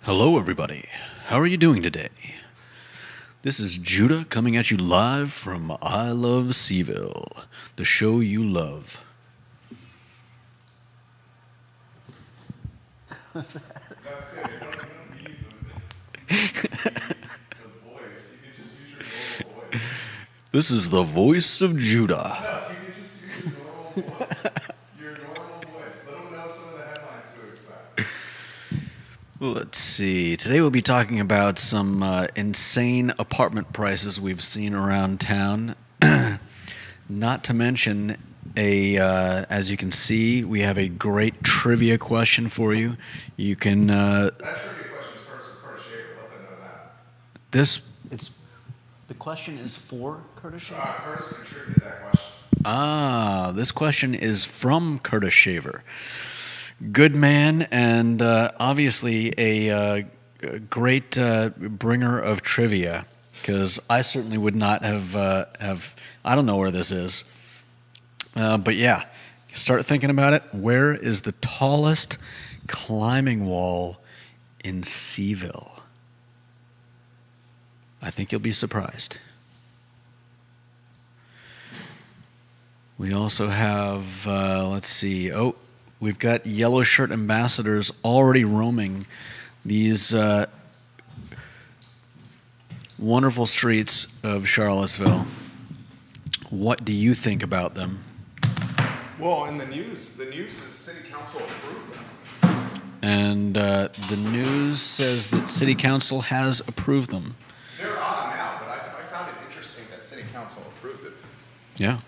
Hello, everybody. How are you doing today? This is Judah coming at you live from I Love Seaville, the show you love. That's it. You don't need the voice. You can just use your normal voice. This is the voice of Judah. No, you can just use your normal voice. Your normal voice. Let them know some of the headlines to expect. Let's see. Today we'll be talking about some insane apartment prices we've seen around town. Not to mention as you can see, we have a great trivia question for you. You can. That trivia question is first Curtis Shaver. Let them know that. The question is for Curtis Shaver? Curtis contributed that question. This question is from Curtis Shaver. Good man, and obviously a great bringer of trivia, because I certainly would not have I don't know where this is. But yeah, start thinking about it. Where is the tallest climbing wall in Seaville? I think you'll be surprised. We also have, let's see, we've got yellow shirt ambassadors already roaming these wonderful streets of Charlottesville. What do you think about them? Well, in the news is City Council approved them. And the news says that City Council has approved them. They're on now, but I found it interesting that City Council approved it. Yeah.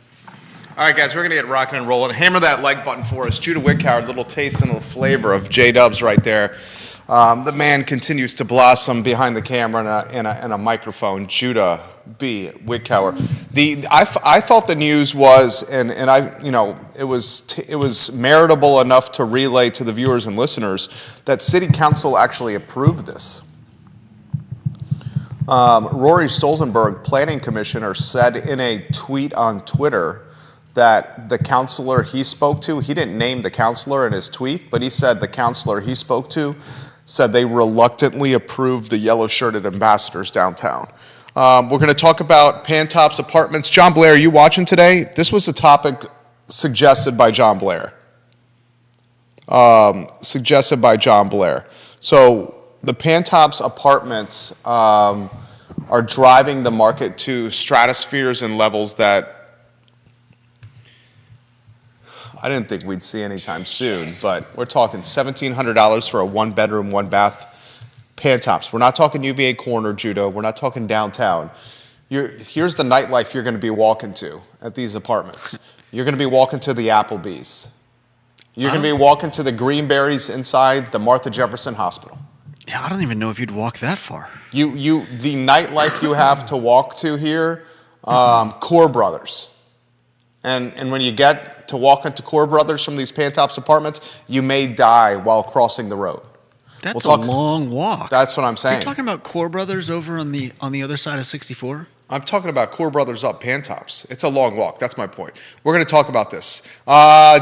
All right, guys, we're going to get rocking and rolling. Hammer that like button for us. Judah Wickower, a little taste and a little flavor of J-Dubs right there. The man continues to blossom behind the camera and a microphone. Judah B. Wickower. I thought the news was, it was meritable enough to relay to the viewers and listeners that City Council actually approved this. Rory Stolzenberg, Planning Commissioner, said in a tweet on Twitter that the counselor he spoke to, he didn't name the counselor in his tweet, but he said the counselor he spoke to said they reluctantly approved the yellow-shirted ambassadors downtown. We're going to talk about Pantops Apartments. John Blair, are you watching today? This was a topic suggested by John Blair. So the Pantops Apartments are driving the market to stratospheres and levels that I didn't think we'd see anytime soon, but we're talking $1,700 for a one-bedroom, one-bath Pantops. We're not talking UVA Corner, Judah. We're not talking downtown. Here's the nightlife you're going to be walking to at these apartments. You're going to be walking to the Applebee's. You're going to be walking to the Greenberries inside the Martha Jefferson Hospital. Yeah, I don't even know if you'd walk that far. The nightlife you have to walk to here, Core Brothers. And when you get to walk into Core Brothers from these Pantops apartments, you may die while crossing the road. That's a long walk. That's what I'm saying. You're talking about Core Brothers over on the other side of 64? I'm talking about Core Brothers up Pantops. It's a long walk. That's my point. We're going to talk about this.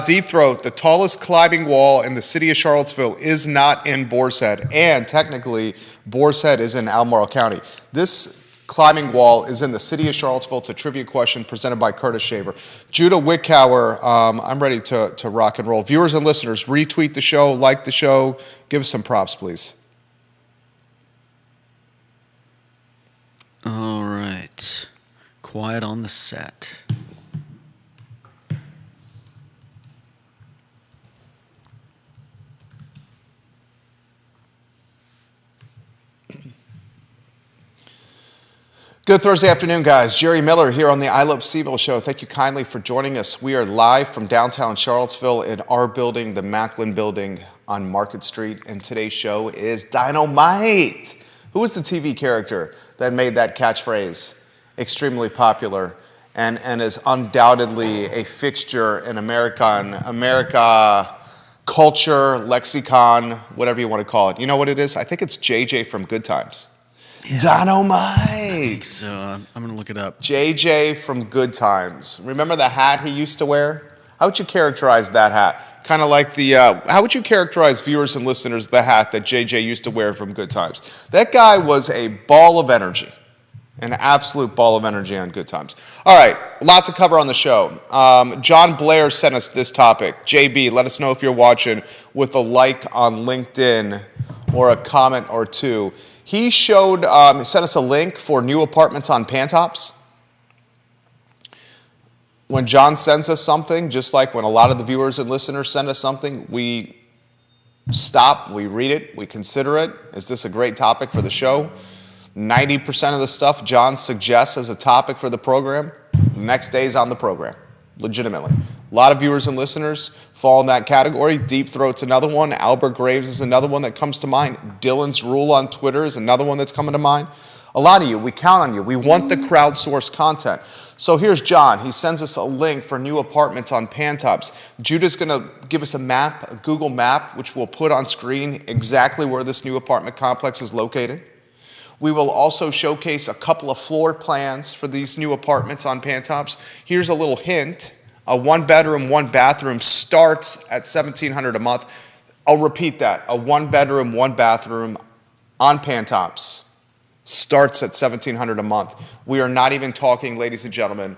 Deep Throat, the tallest climbing wall in the city of Charlottesville, is not in Boar's Head. And technically, Boar's Head is in Albemarle County. This climbing wall is in the city of Charlottesville. It's a trivia question presented by Curtis Shaver. Judah Wickower, I'm ready to rock and roll. Viewers and listeners, retweet the show, like the show. Give us some props, please. All right. Quiet on the set. Good Thursday afternoon, guys. Jerry Miller here on the I Love Seaville show. Thank you kindly for joining us. We are live from downtown Charlottesville in our building, the Macklin Building on Market Street, and today's show is Dynamite. Who was the TV character that made that catchphrase extremely popular and is undoubtedly a fixture in America culture, lexicon, whatever you want to call it. You know what it is? I think it's JJ from Good Times. Yeah. Dynamite. So I'm going to look it up. JJ from Good Times. Remember the hat he used to wear? How would you characterize that hat? Kind of like how would you characterize, viewers and listeners, the hat that JJ used to wear from Good Times? That guy was a ball of energy. An absolute ball of energy on Good Times. All right, a lot to cover on the show. John Blair sent us this topic. JB, let us know if you're watching with a like on LinkedIn or a comment or two. He sent us a link for new apartments on Pantops. When John sends us something, just like when a lot of the viewers and listeners send us something, we stop, we read it, we consider it. Is this a great topic for the show? 90% of the stuff John suggests as a topic for the program, the next day is on the program, legitimately. A lot of viewers and listeners fall in that category. Deep Throat's another one. Albert Graves is another one that comes to mind. Dylan's Rule on Twitter is another one that's coming to mind. A lot of you, we count on you. We want the crowdsourced content. So here's John. He sends us a link for new apartments on Pantops. Judah's going to give us a map, a Google map, which we'll put on screen exactly where this new apartment complex is located. We will also showcase a couple of floor plans for these new apartments on Pantops. Here's a little hint. A 1-bedroom, 1-bathroom starts at $1,700 a month. I'll repeat that. A 1-bedroom, 1-bathroom on Pantops starts at $1,700 a month. We are not even talking, ladies and gentlemen,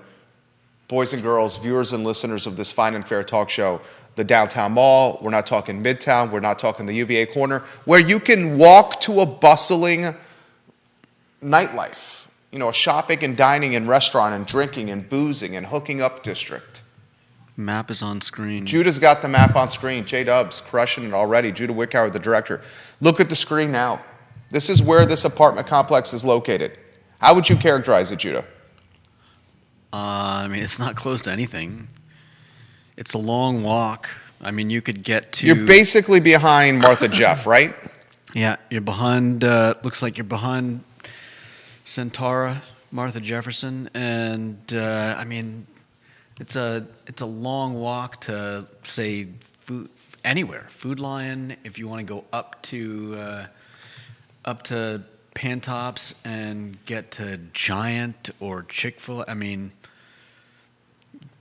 boys and girls, viewers and listeners of this fine and fair talk show, the downtown mall. We're not talking Midtown. We're not talking the UVA corner, where you can walk to a bustling nightlife, a shopping and dining and restaurant and drinking and boozing and hooking up district. Map is on screen. Judah's got the map on screen. J-Dub's crushing it already. Judah Wickhauer, the director. Look at the screen now. This is where this apartment complex is located. How would you characterize it, Judah? It's not close to anything. It's a long walk. You could get to... You're basically behind Martha Jeff, right? Yeah, you're behind... looks like you're behind Centaura, Martha Jefferson, and it's a long walk to, say, anywhere. Food Lion, if you want to go up to Pantops and get to Giant or Chick-fil-A.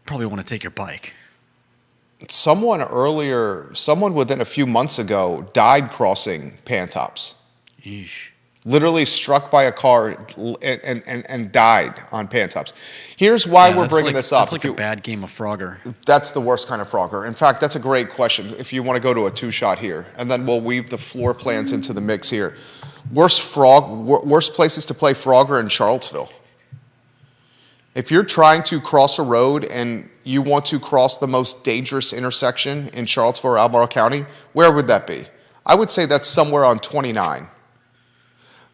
Probably want to take your bike. Someone within a few months ago died crossing Pantops. Yeesh. Literally struck by a car and died on Pantops. Here's why we're bringing this up. That's like a bad game of Frogger. That's the worst kind of Frogger. In fact, that's a great question if you want to go to a two-shot here. And then we'll weave the floor plans into the mix here. Worst places to play Frogger in Charlottesville. If you're trying to cross a road and you want to cross the most dangerous intersection in Charlottesville or Albemarle County, where would that be? I would say that's somewhere on 29.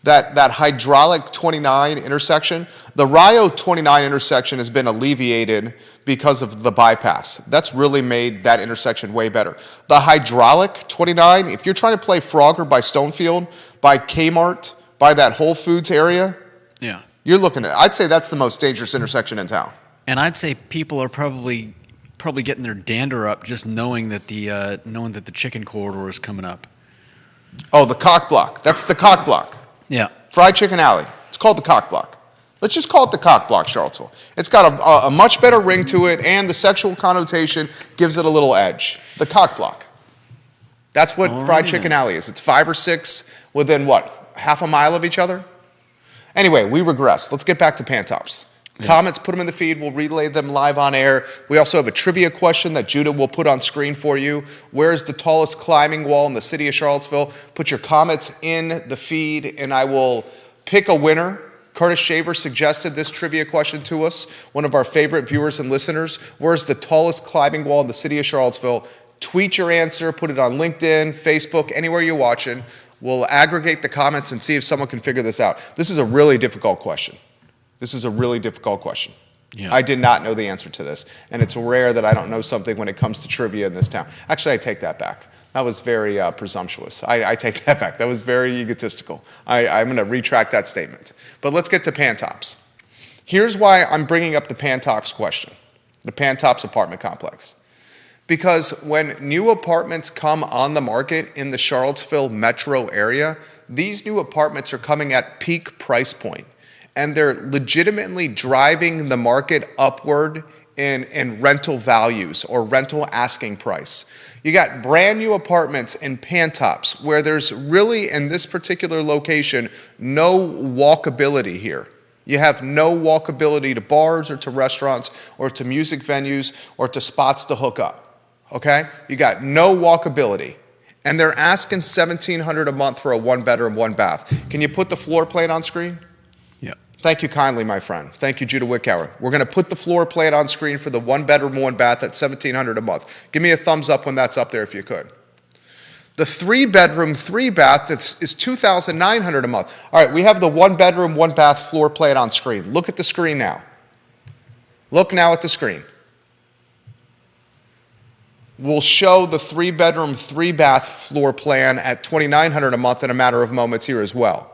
That hydraulic 29 intersection, the Rio 29 intersection has been alleviated because of the bypass. That's really made that intersection way better. The hydraulic 29, if you're trying to play Frogger by Stonefield, by Kmart, by that Whole Foods area, yeah, you're looking at, I'd say that's the most dangerous intersection in town. And I'd say people are probably getting their dander up just knowing that the chicken corridor is coming up. Oh, the cock block. That's the cock block. Yeah. Fried Chicken Alley. It's called the cock block. Let's just call it the cock block, Charlottesville. It's got a much better ring to it, and the sexual connotation gives it a little edge. The cock block. That's what Fried Chicken Alley is. It's 5 or 6 within, half a mile of each other? Anyway, we regress. Let's get back to Pantops. Yeah. Comments, put them in the feed. We'll relay them live on air. We also have a trivia question that Judah will put on screen for you. Where is the tallest climbing wall in the city of Charlottesville? Put your comments in the feed, and I will pick a winner. Curtis Shaver suggested this trivia question to us, one of our favorite viewers and listeners. Where is the tallest climbing wall in the city of Charlottesville? Tweet your answer. Put it on LinkedIn, Facebook, anywhere you're watching. We'll aggregate the comments and see if someone can figure this out. This is a really difficult question. Yeah. I did not know the answer to this, and it's rare that I don't know something when it comes to trivia in this town. Actually, I take that back. That was very presumptuous. I take that back. That was very egotistical. I'm going to retract that statement. But let's get to Pantops. Here's why I'm bringing up the Pantops question, the Pantops apartment complex. Because when new apartments come on the market in the Charlottesville metro area, these new apartments are coming at peak price point, and they're legitimately driving the market upward in rental values or rental asking price. You got brand new apartments in Pantops where there's really, in this particular location, no walkability here. You have no walkability to bars or to restaurants or to music venues or to spots to hook up. Okay? You got no walkability. And they're asking $1,700 a month for a 1-bedroom, 1-bath. Can you put the floor plan on screen? Yeah. Thank you kindly, my friend. Thank you, Judah Wickower. We're going to put the floor plan on screen for the 1-bedroom, 1-bath at $1,700 a month. Give me a thumbs up when that's up there if you could. The 3-bedroom, 3-bath is $2,900 a month. All right, we have the 1-bedroom, 1-bath floor plan on screen. Look at the screen now. Look now at the screen. We'll show the 3-bedroom, 3-bath floor plan at $2,900 a month in a matter of moments here as well.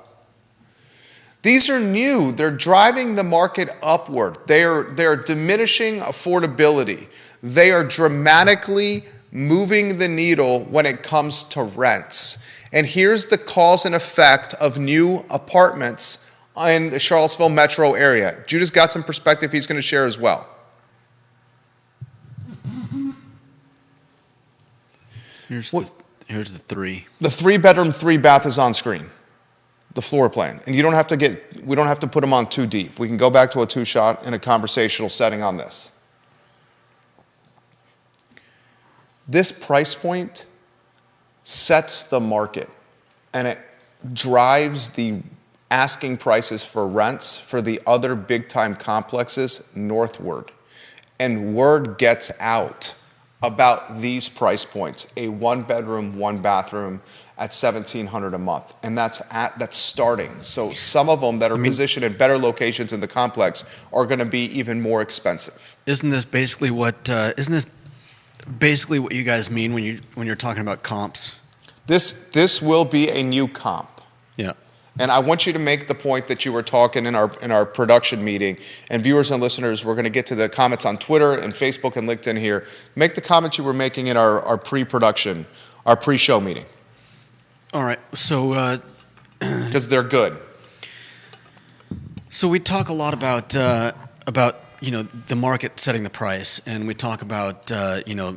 These are new. They're driving the market upward. They're diminishing affordability. They are dramatically moving the needle when it comes to rents. And here's the cause and effect of new apartments in the Charlottesville metro area. Judah's got some perspective he's going to share as well. Here's the 3. The 3-bedroom, 3-bath is on screen, the floor plan. And we don't have to put them on too deep. We can go back to a 2-shot in a conversational setting on this. This price point sets the market, and it drives the asking prices for rents for the other big-time complexes northward. And word gets out about these price points, a 1-bedroom, 1-bathroom at $1,700 a month. And that's starting. So some of them that are positioned in better locations in the complex are going to be even more expensive. Isn't this basically what you guys mean when you're talking about comps? This will be a new comp. Yeah. And I want you to make the point that you were talking in our production meeting. And viewers and listeners, we're going to get to the comments on Twitter and Facebook and LinkedIn here. Make the comments you were making in our pre-production, our pre-show meeting. All right. So, because they're good. So we talk a lot about the market setting the price, and we talk about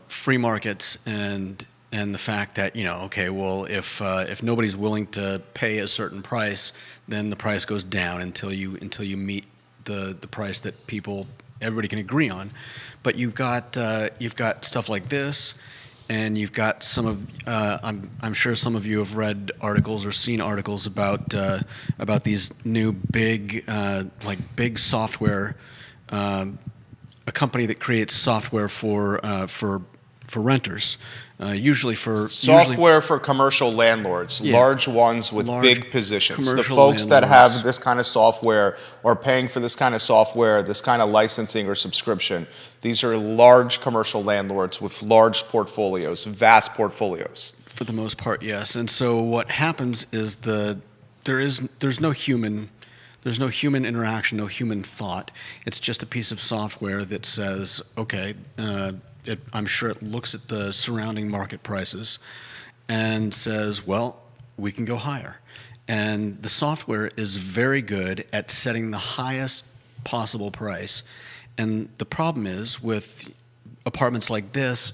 free markets and the fact that if nobody's willing to pay a certain price, then the price goes down until you meet the price that everybody can agree on. But you've got stuff like this, and you've got some of I'm sure some of you have read articles or seen articles about these new big software, a company that creates software for renters. Usually for commercial landlords, large ones with big positions. The folks landlords that have this kind of software or paying for this kind of software, this kind of licensing or subscription, these are large commercial landlords with large portfolios, vast portfolios. For the most part, yes. And so what happens is there's no human interaction, no human thought. It's just a piece of software that says, okay. I'm sure it looks at the surrounding market prices and says, well, we can go higher. And the software is very good at setting the highest possible price. And the problem is with apartments like this,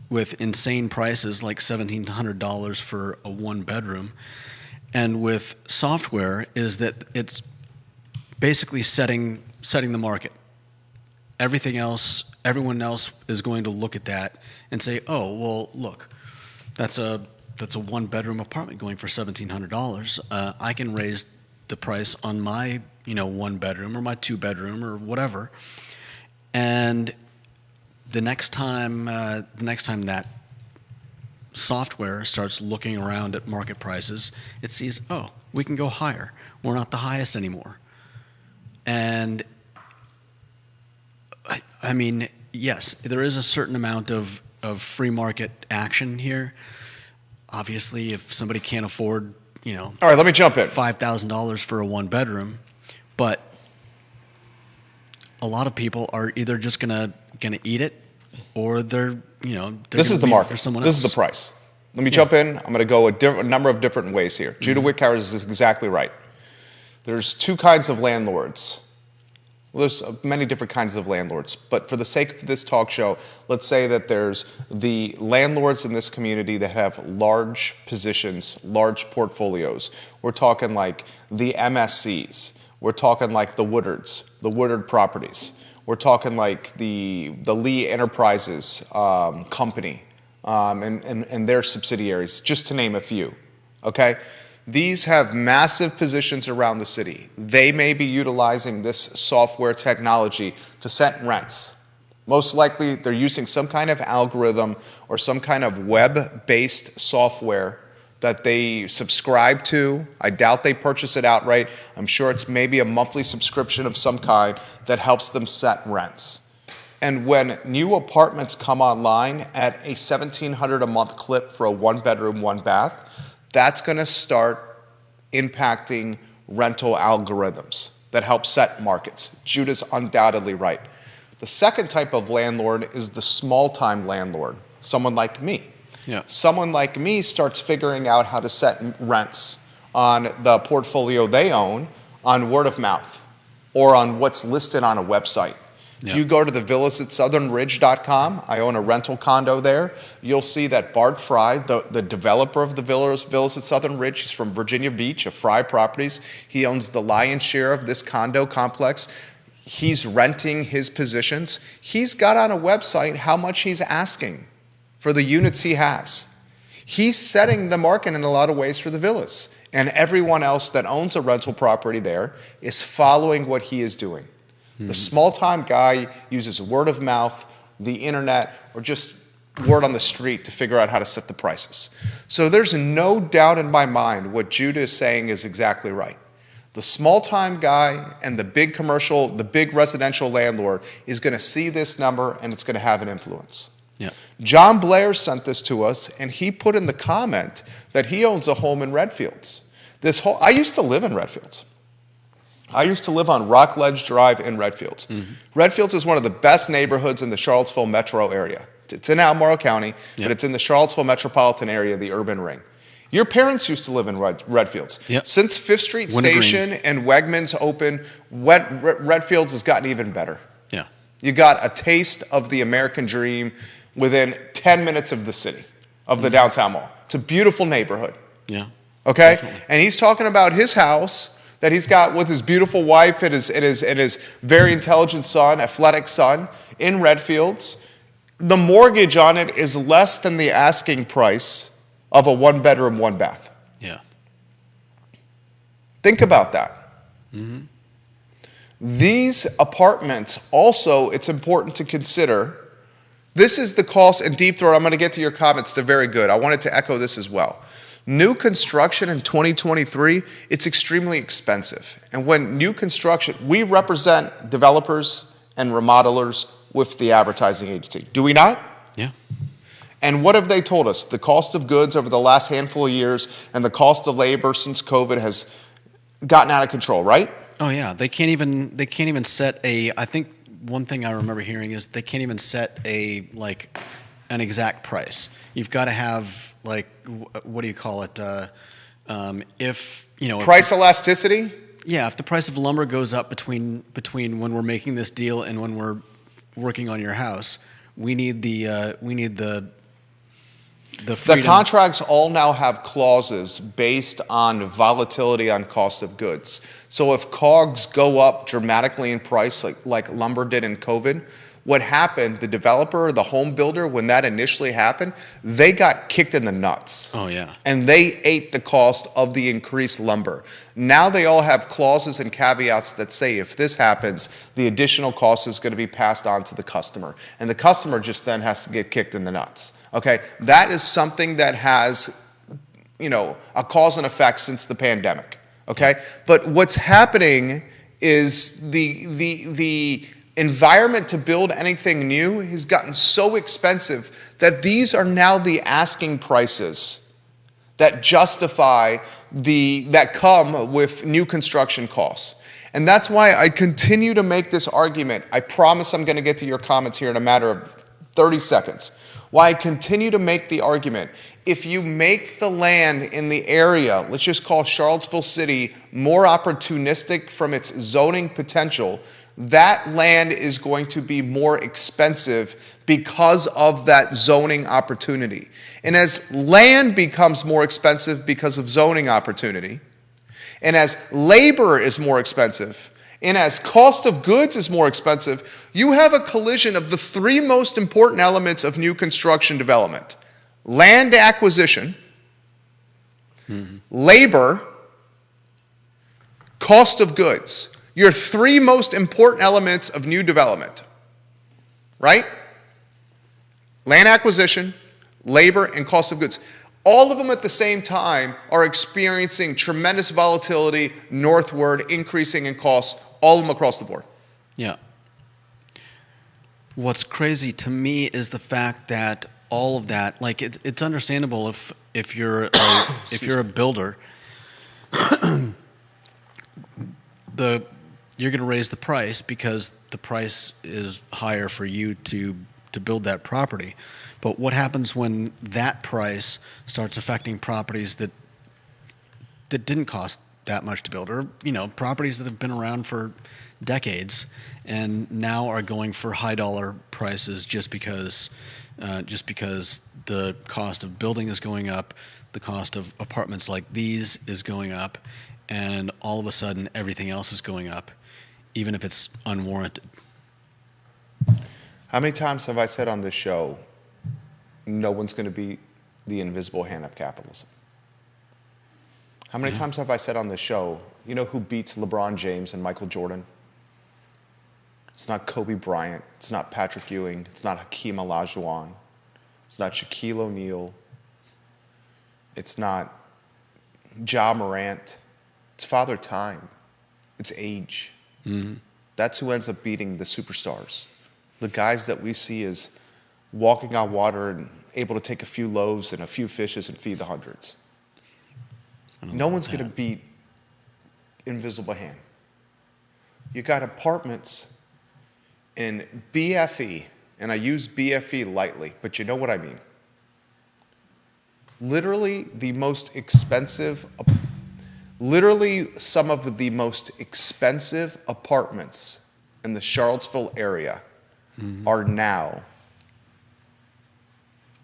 with insane prices like $1,700 for a 1-bedroom, and with software is that it's basically setting the market. Everyone else is going to look at that and say, oh, well, look, that's a 1-bedroom apartment going for $1,700. I can raise the price on my 1-bedroom or my 2-bedroom or whatever. And the next time that software starts looking around at market prices, it sees, oh, we can go higher. We're not the highest anymore. And I mean, yes, there is a certain amount of free market action here. Obviously, if somebody can't afford, all right, let me jump in. $5,000 for a 1-bedroom, but a lot of people are either just gonna eat it or they're This is the leave it market. for someone This else. is the price. Let me jump in. I'm going to go a number of different ways here. Judah Wickhauer is exactly right. There's two kinds of landlords. Well, there's many different kinds of landlords, but for the sake of this talk show, let's say that there's the landlords in this community that have large positions, large portfolios. We're talking like the MSCs. We're talking like the Woodards, the Woodard Properties. We're talking like the Lee Enterprises company and their subsidiaries, just to name a few, okay? These have massive positions around the city. They may be utilizing this software technology to set rents. Most likely, they're using some kind of algorithm or some kind of web-based software that they subscribe to. I doubt they purchase it outright. I'm sure it's maybe a monthly subscription of some kind that helps them set rents. And when new apartments come online at a $1,700 a month clip for a 1-bedroom, 1-bath, that's going to start impacting rental algorithms that help set markets. Judah's undoubtedly right. The second type of landlord is the small-time landlord, someone like me. Yeah. Someone like me starts figuring out how to set rents on the portfolio they own on word of mouth or on what's listed on a website. Yeah. If you go to the villas at southernridge.com, I own a rental condo there, you'll see that Bart Fry, the developer of the villas at Southern Ridge, he's from Virginia Beach, of Fry Properties. He owns the lion's share of this condo complex. He's renting his positions. He's got on a website how much he's asking for the units he has. He's setting the market in a lot of ways for the villas. And everyone else that owns a rental property there is following what he is doing. The small-time guy uses word of mouth, the internet, or just word on the street to figure out how to set the prices. So there's no doubt in my mind what Judah is saying is exactly right. The small-time guy and the big commercial, the big residential landlord is going to see this number and it's going to have an influence. Yeah. John Blair sent this to us, and he put in the comment that he owns a home in Redfields. I used to live in Redfields. I used to live on Rockledge Drive in Redfields. Redfields is one of the best neighborhoods in the Charlottesville metro area. It's in Albemarle County, but it's in the Charlottesville metropolitan area, the urban ring. Your parents used to live in Redfields. Yep. Since 5th Street Station and Wegmans opened, Redfields has gotten even better. Yeah. You got a taste of the American dream within 10 minutes of the city, of the downtown mall. It's a beautiful neighborhood. Yeah. Okay? Definitely. And he's talking about his house that he's got with his beautiful wife and his very intelligent son, athletic son, in Redfields. The mortgage on it is less than the asking price of a 1-bedroom, 1-bath. Yeah. Think about that. These apartments also, it's important to consider, this is the cost, and Deep Throat, I'm going to get to your comments, they're very good. I wanted to echo this as well. New construction in 2023, it's extremely expensive. And when new construction, we represent developers and remodelers with the advertising agency. Do we not? Yeah. And what have they told us? The cost of goods over the last handful of years and the cost of labor since COVID has gotten out of control, right? Oh yeah. They can't even set I think one thing I remember hearing is they can't even set an exact price. You've got to have what do you call it? Price elasticity? Yeah, if the price of lumber goes up between when we're making this deal and when we're working on your house, we need the freedom. The contracts all now have clauses based on volatility on cost of goods. So if COGS go up dramatically in price, like lumber did in COVID, what happened, the developer, the home builder, when that initially happened, they got kicked in the nuts. Oh, yeah. And they ate the cost of the increased lumber. Now they all have clauses and caveats that say if this happens, the additional cost is going to be passed on to the customer. And the customer just then has to get kicked in the nuts. Okay? That is something that has, a cause and effect since the pandemic. Okay? But what's happening is the environment to build anything new has gotten so expensive that these are now the asking prices that justify that come with new construction costs. And that's why I continue to make this argument. I promise I'm going to get to your comments here in a matter of 30 seconds. Why I continue to make the argument, if you make the land in the area, let's just call Charlottesville City, more opportunistic from its zoning potential, that land is going to be more expensive because of that zoning opportunity. And as land becomes more expensive because of zoning opportunity, and as labor is more expensive, and as cost of goods is more expensive, you have a collision of the three most important elements of new construction development: land acquisition, labor, cost of goods. Your three most important elements of new development, right? Land acquisition, labor, and cost of goods. All of them at the same time are experiencing tremendous volatility northward, increasing in costs, all of them across the board. Yeah. What's crazy to me is the fact that all of that, like it's understandable if you're a builder, you're going to raise the price because the price is higher for you to build that property. But what happens when that price starts affecting properties that didn't cost that much to build, or properties that have been around for decades and now are going for high dollar prices just because the cost of building is going up, the cost of apartments like these is going up, and all of a sudden everything else is going up, even if it's unwarranted. How many times have I said on this show, no one's going to beat the invisible hand of capitalism? How many times have I said on this show, you know who beats LeBron James and Michael Jordan? It's not Kobe Bryant. It's not Patrick Ewing. It's not Hakeem Olajuwon. It's not Shaquille O'Neal. It's not Ja Morant. It's Father Time. It's age. Mm-hmm. That's who ends up beating the superstars. The guys that we see as walking on water and able to take a few loaves and a few fishes and feed the hundreds. No one's going to beat invisible hand. You got apartments in BFE, and I use BFE lightly, but you know what I mean. Literally some of the most expensive apartments in the Charlottesville area are now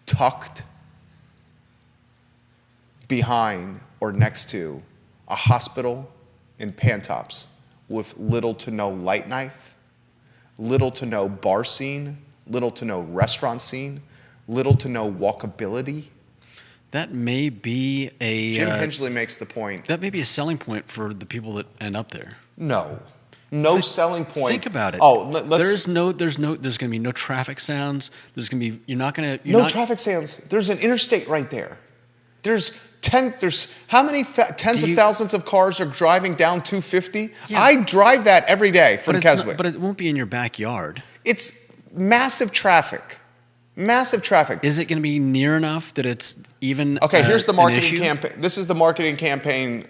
tucked behind or next to a hospital in Pantops with little to no light knife, little to no bar scene, little to no restaurant scene, little to no walkability. That may be Jim Hensley makes the point. That may be a selling point for the people that end up there. No selling point. Think about it. Oh, there's going to be no traffic sounds. No traffic sounds. There's an interstate right there. There's how many tens of thousands of cars are driving down 250? Yeah. I drive that every day from Keswick. But it won't be in your backyard. It's massive traffic. Massive traffic. Is it going to be near enough that it's even here's the marketing campaign. This is the marketing campaign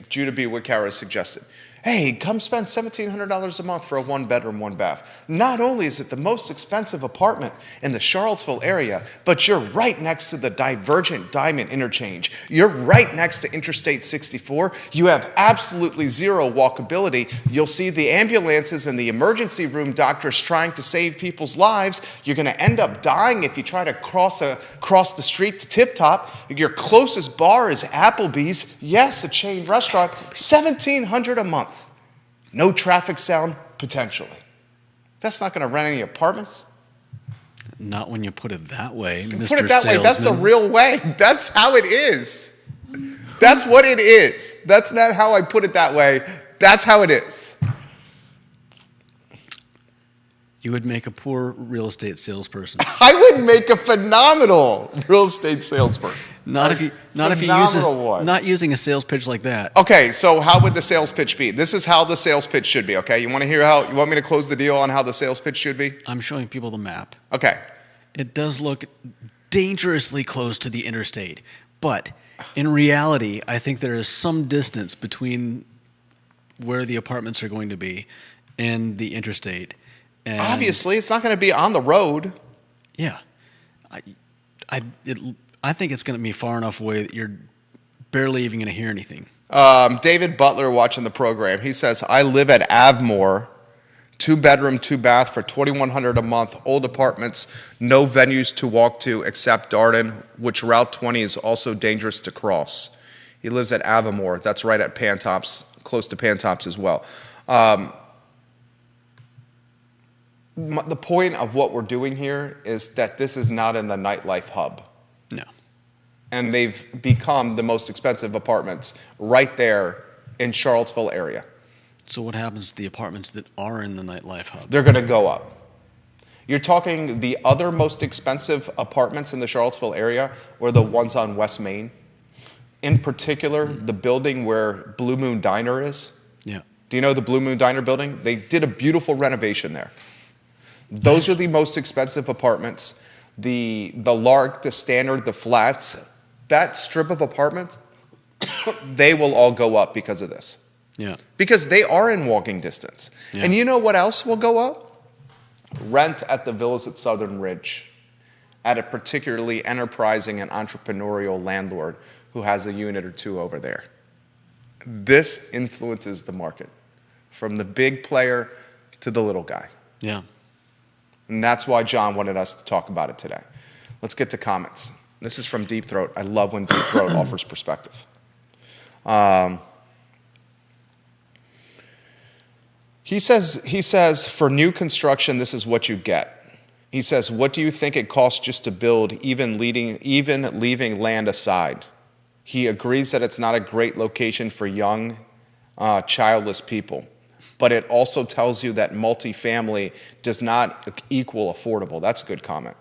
Judah B. Wickower has suggested. Hey, come spend $1,700 a month for a one-bedroom, one-bath. Not only is it the most expensive apartment in the Charlottesville area, but you're right next to the Divergent Diamond interchange. You're right next to Interstate 64. You have absolutely zero walkability. You'll see the ambulances and the emergency room doctors trying to save people's lives. You're going to end up dying if you try to cross the street to Tip Top. Your closest bar is Applebee's. Yes, a chain restaurant. $1,700 a month. No traffic sound, potentially. That's not going to rent any apartments. Not when you put it that way, Mr. Put it that Salesman. way. That's the real way. That's how it is. That's what it is. That's not how I put it that way. That's how it is. You would make a poor real estate salesperson. I would make a phenomenal real estate salesperson. Not using a sales pitch like that. Okay, so how would the sales pitch be? This is how the sales pitch should be, okay? You want me to close the deal on how the sales pitch should be? I'm showing people the map. Okay. It does look dangerously close to the interstate, but in reality, I think there is some distance between where the apartments are going to be and the interstate. And Obviously, it's not going to be on the road. yeah, I, I think it's going to be far enough away that you're barely even going to hear anything. David Butler watching the program. He says, I live at Avmore, 2-bedroom, 2-bath for $2,100 a month. Old apartments, no venues to walk to except Darden, which Route 20 is also dangerous to cross. He lives at Avamore. That's right at Pantops, close to Pantops as well. The point of what we're doing here is that this is not in the nightlife hub. No. And they've become the most expensive apartments right there in Charlottesville area. So what happens to the apartments that are in the nightlife hub? They're going to go up. You're talking the other most expensive apartments in the Charlottesville area were the ones on West Main. In particular, the building where Blue Moon Diner is. Yeah. Do you know the Blue Moon Diner building? They did a beautiful renovation there. Those are the most expensive apartments. The Lark, the Standard, the Flats, that strip of apartments, they will all go up because of this. Yeah. Because they are in walking distance. Yeah. And you know what else will go up? Rent at the villas at Southern Ridge, at a particularly enterprising and entrepreneurial landlord who has a unit or two over there. This influences the market, from the big player to the little guy. Yeah. And that's why John wanted us to talk about it today. Let's get to comments. This is from Deep Throat. I love when Deep Throat offers perspective. He says, for new construction, this is what you get. He says, what do you think it costs just to build, even leaving land aside? He agrees that it's not a great location for young, childless people. But it also tells you that multifamily does not equal affordable. That's a good comment.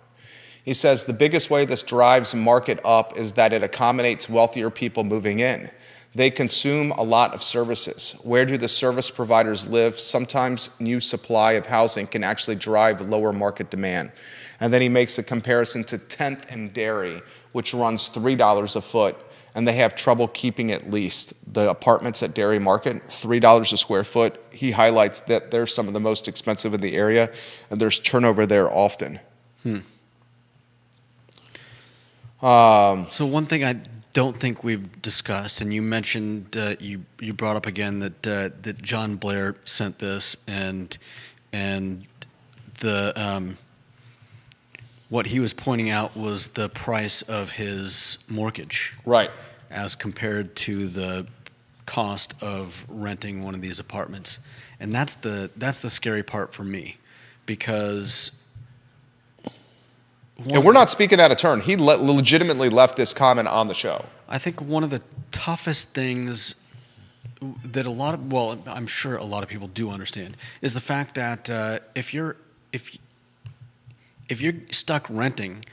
He says the biggest way this drives market up is that it accommodates wealthier people moving in. They consume a lot of services. Where do the service providers live? Sometimes new supply of housing can actually drive lower market demand. And then he makes a comparison to 10th and Dairy, which runs $3 a foot, and they have trouble keeping it leased. The apartments at Dairy Market, $3 a square foot. He highlights that they're some of the most expensive in the area, and there's turnover there often. So one thing I don't think we've discussed, and you mentioned, you brought up again that John Blair sent this, and the what he was pointing out was the price of his mortgage, Right. as compared to the cost of renting one of these apartments. And that's the scary part for me, because And we're not speaking out of turn. He legitimately left this comment on the show. I think one of the toughest things that I'm sure a lot of people do understand, is the fact that if you're stuck renting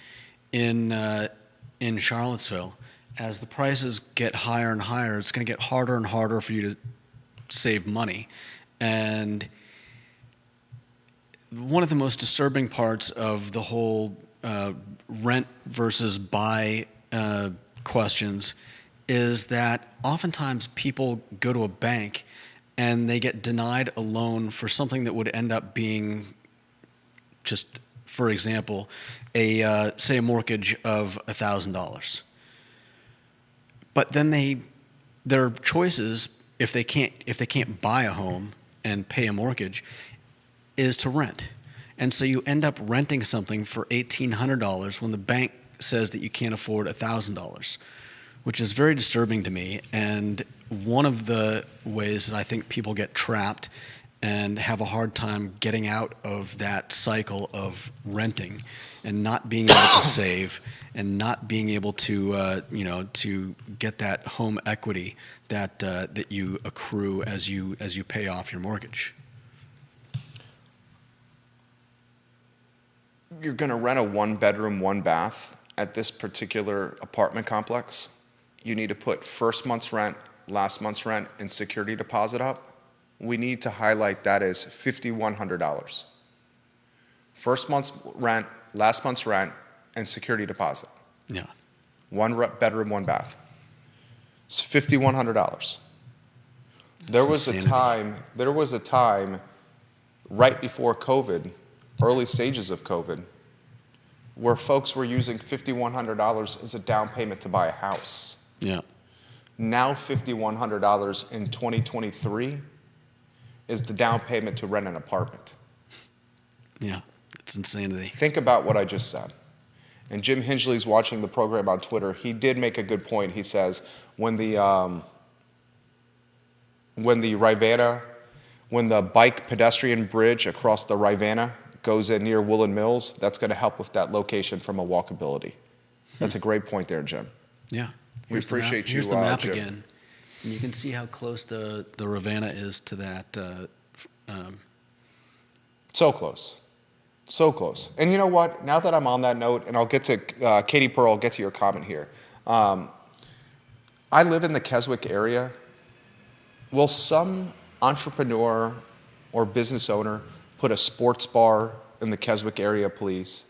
in Charlottesville, as the prices get higher and higher, it's going to get harder and harder for you to save money. And one of the most disturbing parts of the whole rent versus buy questions is that oftentimes people go to a bank and they get denied a loan for something that would end up being just, for example, say a mortgage of $1,000. But then their choices, if they can't buy a home and pay a mortgage, is to rent. And so you end up renting something for $1,800 when the bank says that you can't afford $1,000, which is very disturbing to me. And one of the ways that I think people get trapped and have a hard time getting out of that cycle of renting and not being able to save and not being able to to get that home equity that you accrue as you pay off your mortgage. You're going to rent a 1-bedroom, 1-bath at this particular apartment complex. You need to put first month's rent, last month's rent, and security deposit up. We need to highlight that as $5,100. First month's rent, last month's rent, and security deposit. Yeah. 1-bedroom, 1-bath. It's $5,100. There was a time right before COVID early stages of COVID, where folks were using $5,100 as a down payment to buy a house. Yeah. Now $5,100 in 2023 is the down payment to rent an apartment. Yeah. It's insanity. Think about what I just said. And Jim Hingley's watching the program on Twitter. He did make a good point. He says when the bike pedestrian bridge across the Rivanna goes in near Woollen Mills, that's going to help with that location from a walkability. That's a great point there, Jim. Yeah. We appreciate you, Here's the map Jim. again. And you can see how close the Rivanna is to that. So close. So close. And you know what? Now that I'm on that note, and I'll get to Katie Pearl, I'll get to your comment here. I live in the Keswick area. Will some entrepreneur or business owner put a sports bar in the Keswick area, please?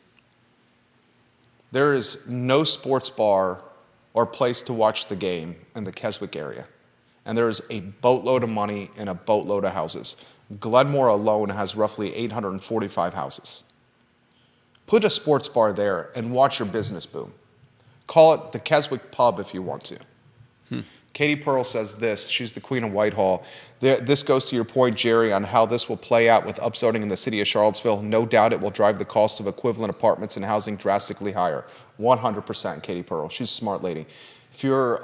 There is no sports bar or place to watch the game in the Keswick area. And there is a boatload of money and a boatload of houses. Glenmore alone has roughly 845 houses. Put a sports bar there and watch your business boom. Call it the Keswick Pub if you want to. Katie Pearl says this. She's the queen of Whitehall. This goes to your point, Jerry, on how this will play out with upzoning in the city of Charlottesville. No doubt it will drive the cost of equivalent apartments and housing drastically higher. 100%, Katie Pearl. She's a smart lady. If you're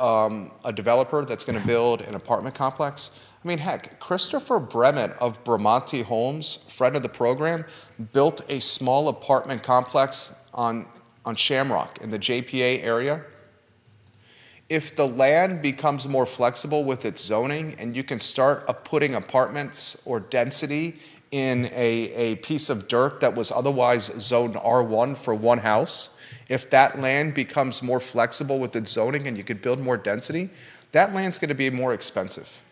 a developer that's going to build an apartment complex, I mean, heck, Christopher Bremen of Bramante Homes, friend of the program, built a small apartment complex on Shamrock in the JPA area. If the land becomes more flexible with its zoning and you can start putting apartments or density in a piece of dirt that was otherwise zoned R1 for one house, if that land becomes more flexible with its zoning and you could build more density, that land's going to be more expensive.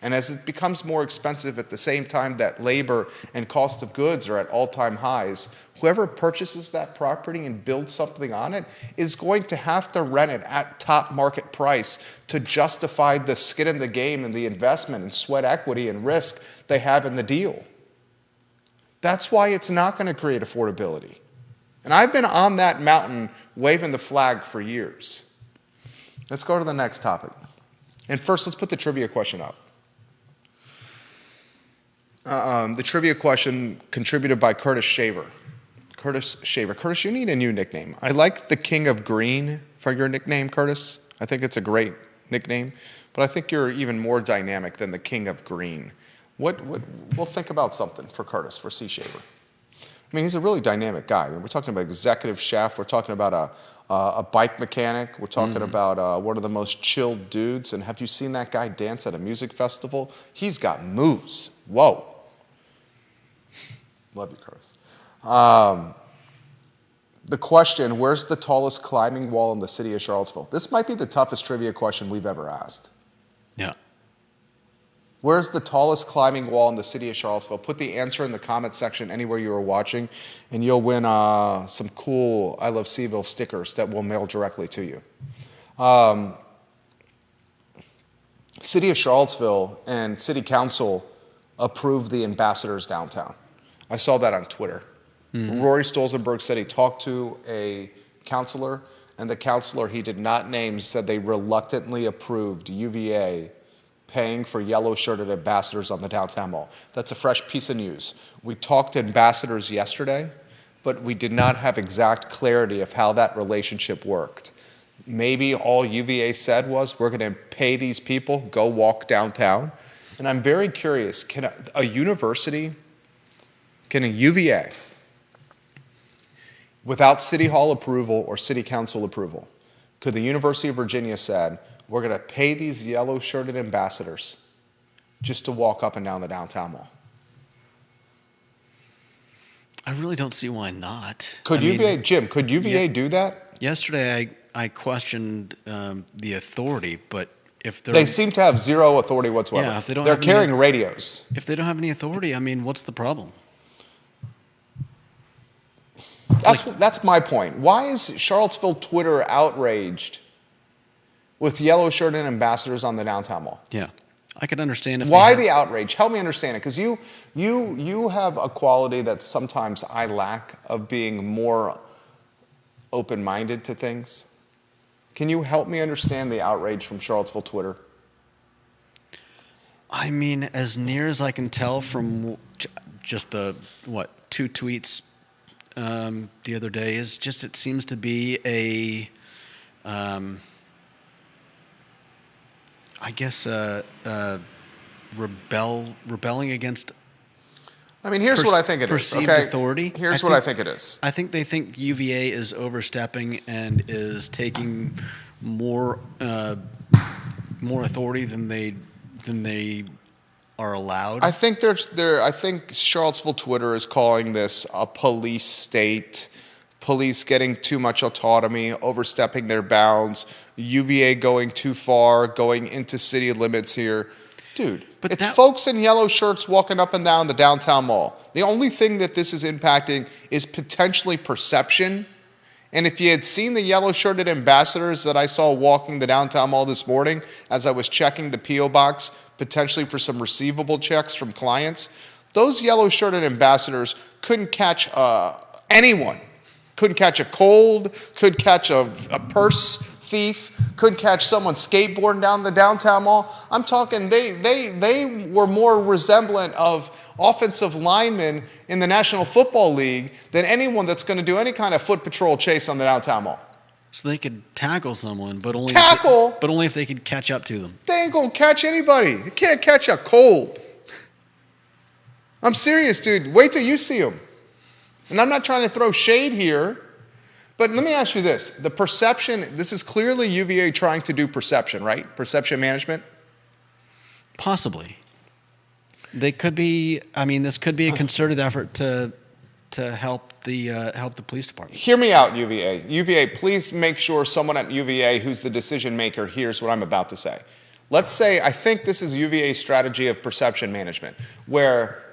And as it becomes more expensive at the same time that labor and cost of goods are at all-time highs, whoever purchases that property and builds something on it is going to have to rent it at top market price to justify the skin in the game and the investment and sweat equity and risk they have in the deal. That's why it's not going to create affordability. And I've been on that mountain waving the flag for years. Let's go to the next topic. And first, let's put the trivia question up. The trivia question contributed by Curtis Shaver. Curtis, you need a new nickname. I like the King of Green for your nickname, Curtis. I think it's a great nickname, but I think you're even more dynamic than the King of Green. We'll think about something for Curtis, for C. Shaver. I mean, he's a really dynamic guy. I mean, we're talking about executive chef. We're talking about a bike mechanic. We're talking about one of the most chilled dudes. And have you seen that guy dance at a music festival? He's got moves. Whoa. Love you, Curtis. The question, where's the tallest climbing wall in the city of Charlottesville? This might be the toughest trivia question we've ever asked. Yeah. Where's the tallest climbing wall in the city of Charlottesville? Put the answer in the comment section anywhere you are watching, and you'll win some cool I Love Seaville stickers that we'll mail directly to you. City of Charlottesville and City Council approved the ambassadors downtown. I saw that on Twitter. Rory Stolzenberg said he talked to a counselor, and the counselor he did not name said they reluctantly approved UVA paying for yellow-shirted ambassadors on the downtown mall. That's a fresh piece of news. We talked to ambassadors yesterday, but we did not have exact clarity of how that relationship worked. Maybe all UVA said was, we're going to pay these people, go walk downtown. And I'm very curious, can a UVA, without City Hall approval or City Council approval, could the University of Virginia said, we're going to pay these yellow-shirted ambassadors just to walk up and down the downtown mall? I really don't see why not. Could UVA do that? Yesterday, I questioned the authority, but if they seem to have zero authority whatsoever. Yeah, if they don't they're have carrying radios. If they don't have any authority, I mean, what's the problem? That's my point. Why is Charlottesville Twitter outraged with yellow-shirted ambassadors on the downtown mall? Yeah. I could understand if Why they the outrage? Help me understand it, because you have a quality that sometimes I lack of being more open-minded to things. Can you help me understand the outrage from Charlottesville Twitter? I mean, as near as I can tell from just the, 2 tweets the other day, is just it seems to be a, I guess, rebelling against I mean, here's what I think it is. perceived Okay, authority. here's what I think it is. I think they think UVA is overstepping and is taking more authority than they are allowed. I think I think Charlottesville Twitter is calling this a police state, police getting too much autonomy, overstepping their bounds, UVA going too far, going into city limits here. Dude, But it's that- folks in yellow shirts walking up and down the downtown mall. The only thing that this is impacting is potentially perception. And if you had seen the yellow-shirted ambassadors that I saw walking the downtown mall this morning as I was checking the P.O. box, potentially for some receivable checks from clients, those yellow-shirted ambassadors couldn't catch anyone. Couldn't catch a cold, could catch a purse thief, could catch someone skateboarding down the downtown mall. I'm talking, they were more resemblant of offensive linemen in the National Football League than anyone that's going to do any kind of foot patrol chase on the downtown mall. So they could tackle someone, but only Tackle? if they could catch up to them. They ain't going to catch anybody. They can't catch a cold. I'm serious, dude. Wait till you see them. And I'm not trying to throw shade here, but let me ask you this. The perception, this is clearly UVA trying to do perception, right? Perception management? Possibly. They could be. I mean, this could be a concerted effort to help the police department. Hear me out, UVA. UVA, please make sure someone at UVA who's the decision maker hears what I'm about to say. Let's say, I think this is UVA's strategy of perception management, where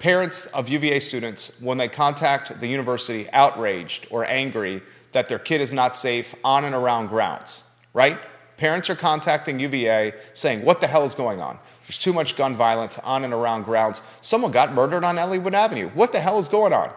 parents of UVA students, when they contact the university outraged or angry that their kid is not safe on and around grounds, right? Parents are contacting UVA saying, what the hell is going on? There's too much gun violence on and around grounds. Someone got murdered on Ellwood Avenue. What the hell is going on?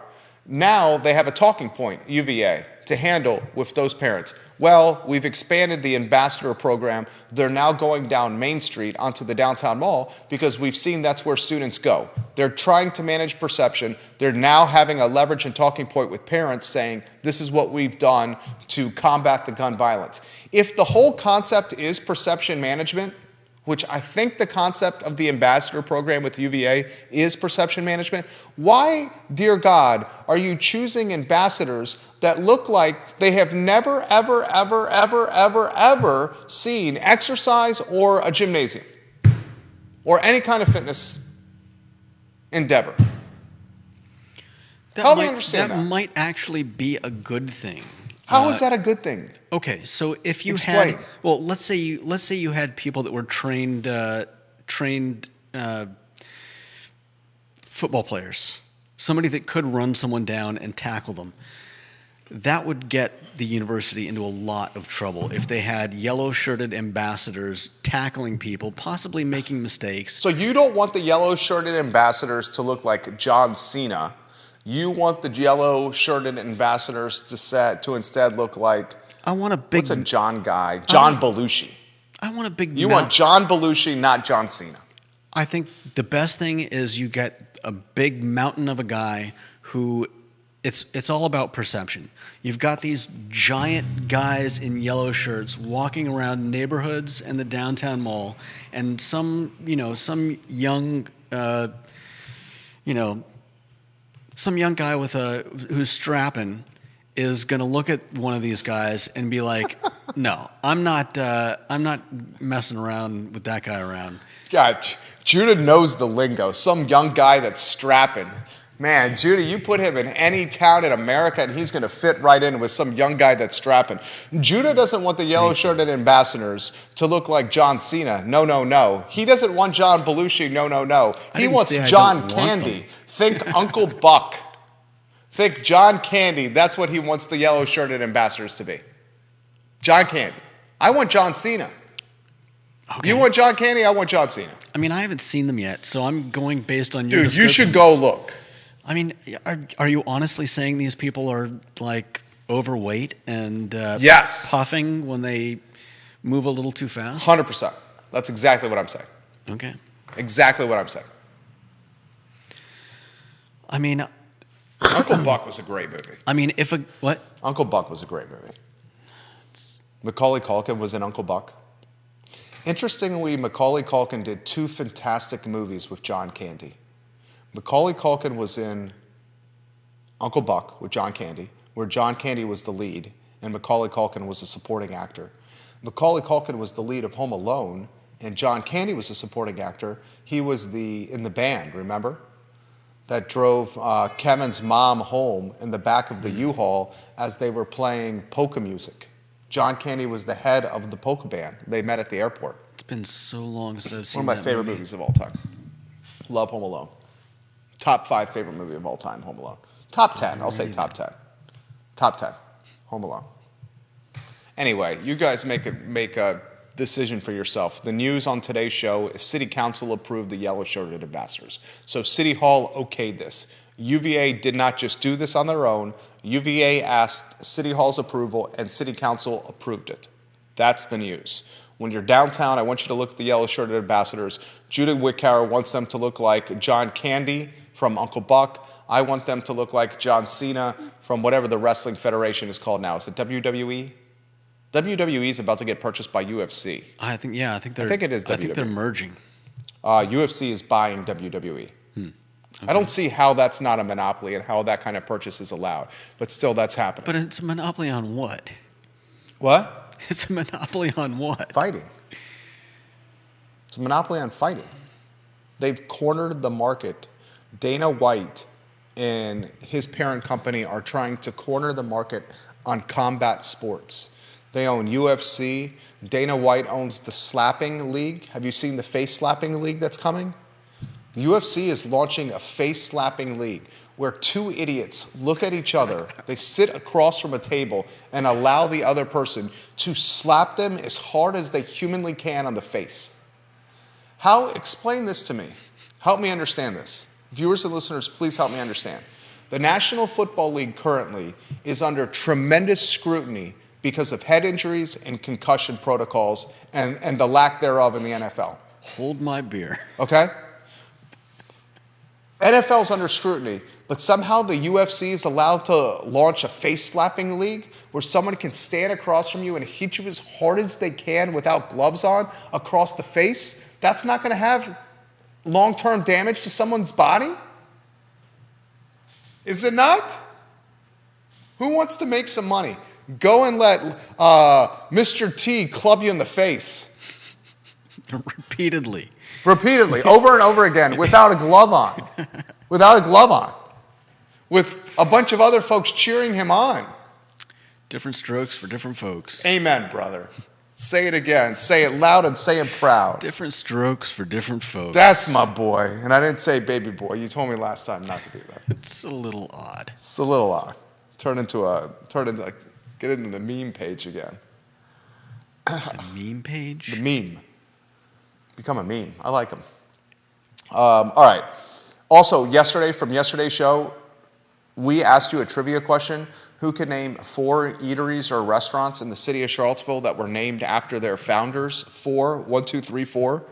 Now they have a talking point, UVA, to handle with those parents. Well, we've expanded the ambassador program. They're now going down Main Street onto the downtown mall because we've seen that's where students go. They're trying to manage perception. They're now having a leverage and talking point with parents saying, this is what we've done to combat the gun violence. If the whole concept is perception management, which I think the concept of the ambassador program with UVA is perception management, why, dear God, are you choosing ambassadors that look like they have never, ever, ever, ever, ever, ever seen exercise or a gymnasium or any kind of fitness endeavor? Help me understand that. That might actually be a good thing. How is that a good thing? Okay, so if you Explain. had, well, let's say you had people that were trained football players, somebody that could run someone down and tackle them. That would get the university into a lot of trouble if they had yellow-shirted ambassadors tackling people, possibly making mistakes. So you don't want the yellow-shirted ambassadors to look like John Cena. You want the yellow-shirted ambassadors to instead look like, I want a big. what's a John guy? John Belushi. I want a big. You want John Belushi, not John Cena. I think the best thing is you get a big mountain of a guy who it's all about perception. You've got these giant guys in yellow shirts walking around neighborhoods and the downtown mall, and some young some young guy who's strapping is going to look at one of these guys and be like, "No, I'm not messing around with that guy around." God, Judah knows the lingo. Some young guy that's strapping. Man, Judah, you put him in any town in America and he's going to fit right in with some young guy that's strapping. Judah doesn't want the yellow-shirted ambassadors to look like John Cena. No, no, no. He doesn't want John Belushi. No, no, no. He wants John Candy. Think Uncle Buck. Think John Candy. That's what he wants the yellow-shirted ambassadors to be. John Candy. I want John Cena. Okay. You want John Candy, I want John Cena. I mean, I haven't seen them yet, so I'm going based on your Dude, you should descriptions. go look. I mean, are you honestly saying these people are like overweight and Yes. puffing when they move a little too fast? 100%. That's exactly what I'm saying. Okay. Exactly what I'm saying. I mean, Uncle Buck was a great movie. if a what? Uncle Buck was a great movie. Macaulay Culkin was in Uncle Buck. Interestingly, Macaulay Culkin did 2 fantastic movies with John Candy. Macaulay Culkin was in Uncle Buck with John Candy, where John Candy was the lead, and Macaulay Culkin was a supporting actor. Macaulay Culkin was the lead of Home Alone, and John Candy was a supporting actor. He was in the band, remember? That drove Kevin's mom home in the back of the U-Haul as they were playing polka music. John Candy was the head of the polka band. They met at the airport. It's been so long since I've seen One of my that favorite movie. movies of all time. Love Home Alone. Top 5 favorite movie of all time, Home Alone. Top 10, I'll say top 10. Top 10, Home Alone. Anyway, you guys make a decision for yourself. The news on today's show is City Council approved the yellow shirted ambassadors. So City Hall okayed this. UVA did not just do this on their own. UVA asked City Hall's approval, and City Council approved it. That's the news. When you're downtown, I want you to look at the yellow-shirted ambassadors. Judah Wickower wants them to look like John Candy from Uncle Buck. I want them to look like John Cena from whatever the Wrestling Federation is called now. Is it WWE? WWE is about to get purchased by UFC. I think it is WWE. I think they're merging. UFC is buying WWE. Okay. I don't see how that's not a monopoly and how that kind of purchase is allowed. But still, that's happening. But it's a monopoly on what? What? It's a monopoly on what? Fighting. It's a monopoly on fighting. They've cornered the market. Dana White and his parent company are trying to corner the market on combat sports. They own UFC. Dana White owns the slapping league. Have you seen the face slapping league that's coming? The UFC is launching a face slapping league where 2 idiots look at each other, they sit across from a table and allow the other person to slap them as hard as they humanly can on the face. Explain this to me. Help me understand this. Viewers and listeners, please help me understand. The National Football League currently is under tremendous scrutiny because of head injuries and concussion protocols and the lack thereof in the NFL. Hold my beer. Okay? NFL's under scrutiny, but somehow the UFC is allowed to launch a face-slapping league where someone can stand across from you and hit you as hard as they can without gloves on across the face. That's not going to have long-term damage to someone's body? Is it not? Who wants to make some money? Go and let Mr. T club you in the face. Repeatedly, over and over again, without a glove on. With a bunch of other folks cheering him on. Different strokes for different folks. Amen, brother. Say it again. Say it loud and say it proud. Different strokes for different folks. That's my boy. And I didn't say baby boy. You told me last time not to do that. It's a little odd. It's a little odd. Get into the meme page again. The meme page? The meme. Become a meme. I like them. All right. Also, from yesterday's show, we asked you a trivia question. Who could name 4 eateries or restaurants in the city of Charlottesville that were named after their founders? 4. 1, 2, 3, 4.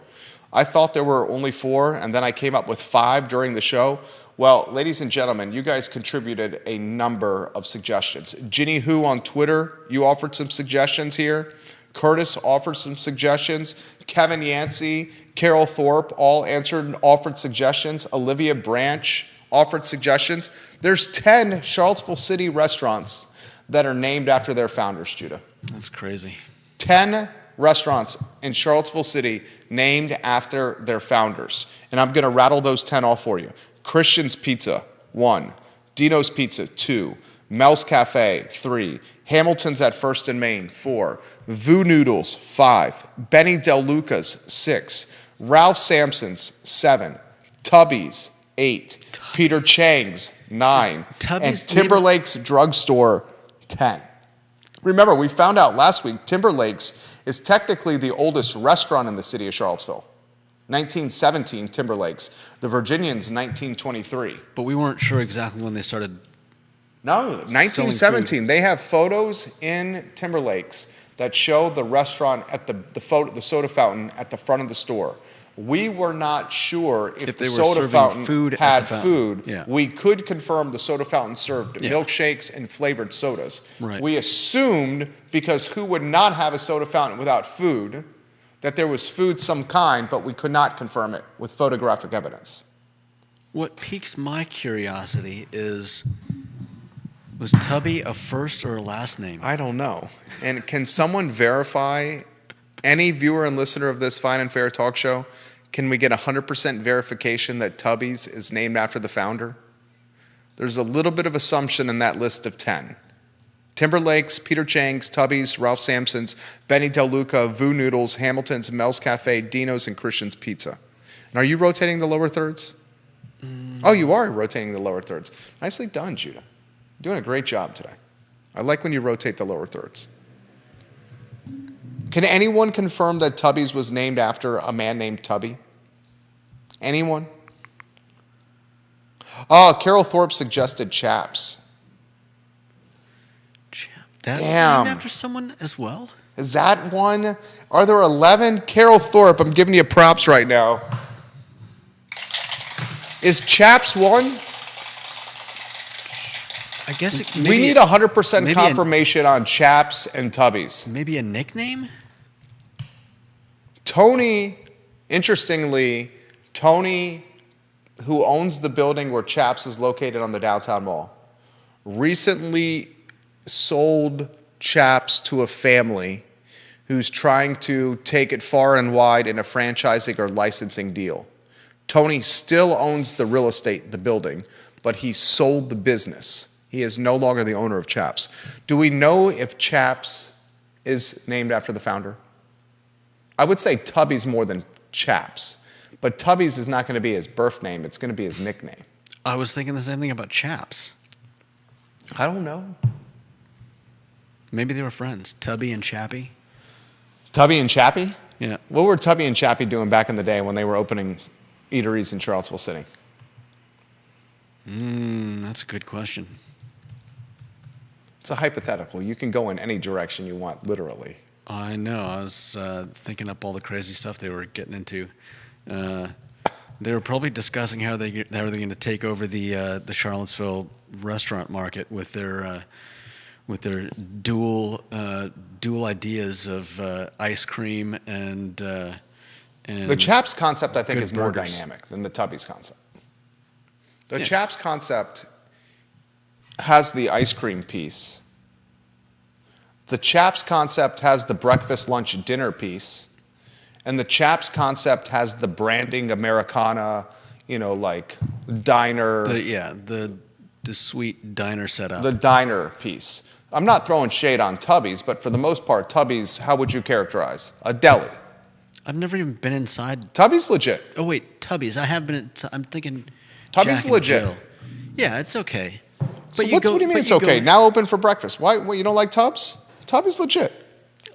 I thought there were only 4, and then I came up with 5 during the show. Well, ladies and gentlemen, you guys contributed a number of suggestions. Ginny Who on Twitter, you offered some suggestions here. Curtis offered some suggestions. Kevin Yancey, Carol Thorpe all answered and offered suggestions. Olivia Branch offered suggestions. There's 10 Charlottesville City restaurants that are named after their founders, Judah. That's crazy. 10 restaurants in Charlottesville City named after their founders. And I'm going to rattle those 10 off for you. Christian's Pizza, 1. Dino's Pizza, 2. Mel's Cafe, 3. Hamilton's at First and Main, 4. Voo Noodles, 5. Benny Del Luca's, 6. Ralph Sampson's, 7. Tubby's, 8. Peter Chang's, 9. And Timberlake's Drugstore, 10. Remember, we found out last week Timberlake's is technically the oldest restaurant in the city of Charlottesville. 1917, Timberlakes. The Virginians, 1923. But we weren't sure exactly when they started. No, 1917. They have photos in Timberlakes that show the restaurant at the soda fountain at the front of the store. We were not sure if they the were soda serving fountain food at had the fountain. food. Yeah. We could confirm the soda fountain served Yeah. milkshakes and flavored sodas. Right. We assumed, because who would not have a soda fountain without food, that there was food some kind, but we could not confirm it with photographic evidence. What piques my curiosity is, was Tubby a first or a last name? I don't know. And can someone verify, any viewer and listener of this Fine and Fair talk show, can we get 100% verification that Tubby's is named after the founder? There's a little bit of assumption in that list of 10. Timberlakes, Peter Chang's, Tubby's, Ralph Sampson's, Benny Del Luca, Voo Noodles, Hamilton's, Mel's Cafe, Dino's, and Christian's Pizza. And are you rotating the lower thirds? Oh, you are rotating the lower thirds. Nicely done, Judah. Doing a great job today. I like when you rotate the lower thirds. Can anyone confirm that Tubby's was named after a man named Tubby? Anyone? Oh, Carol Thorpe suggested Chaps. That's Damn. named after someone as well? Is that one? Are there 11? Carol Thorpe, I'm giving you props right now. Is Chaps one? I guess it, We need 100% maybe confirmation on Chaps and Tubby's. Maybe a nickname? Tony, interestingly, Tony, who owns the building where Chaps is located on the downtown mall, recently sold Chaps to a family who's trying to take it far and wide in a franchising or licensing deal. Tony still owns the real estate, the building, but he sold the business. He is no longer the owner of Chaps. Do we know if Chaps is named after the founder? I would say Tubby's more than Chaps, but Tubby's is not going to be his birth name. It's going to be his nickname. I was thinking the same thing about Chaps. I don't know. Maybe they were friends, Tubby and Chappie. Tubby and Chappie? Yeah. What were Tubby and Chappie doing back in the day when they were opening eateries in Charlottesville City? That's a good question. It's a hypothetical. You can go in any direction you want, literally. I know. I was thinking up all the crazy stuff they were getting into. They were probably discussing how they're going to take over the Charlottesville restaurant market with their dual ideas of ice cream and The Chaps concept, I think, good is more burgers. dynamic than the Tubby's concept. The Yeah. Chaps concept has the ice cream piece. The Chaps concept has the breakfast, lunch, and dinner piece. And the Chaps concept has the branding Americana, like diner, the sweet diner setup. the diner piece. I'm not throwing shade on Tubby's, but for the most part, Tubby's, how would you characterize? A deli. I've never even been inside. Tubby's legit. Oh wait, Tubby's. I have been. I'm thinking. Tubby's Jack and legit. Jill. Yeah, it's okay. So But what do you mean it's okay? Now open for breakfast. Why? What, you don't like Tubbs? Tubby's legit.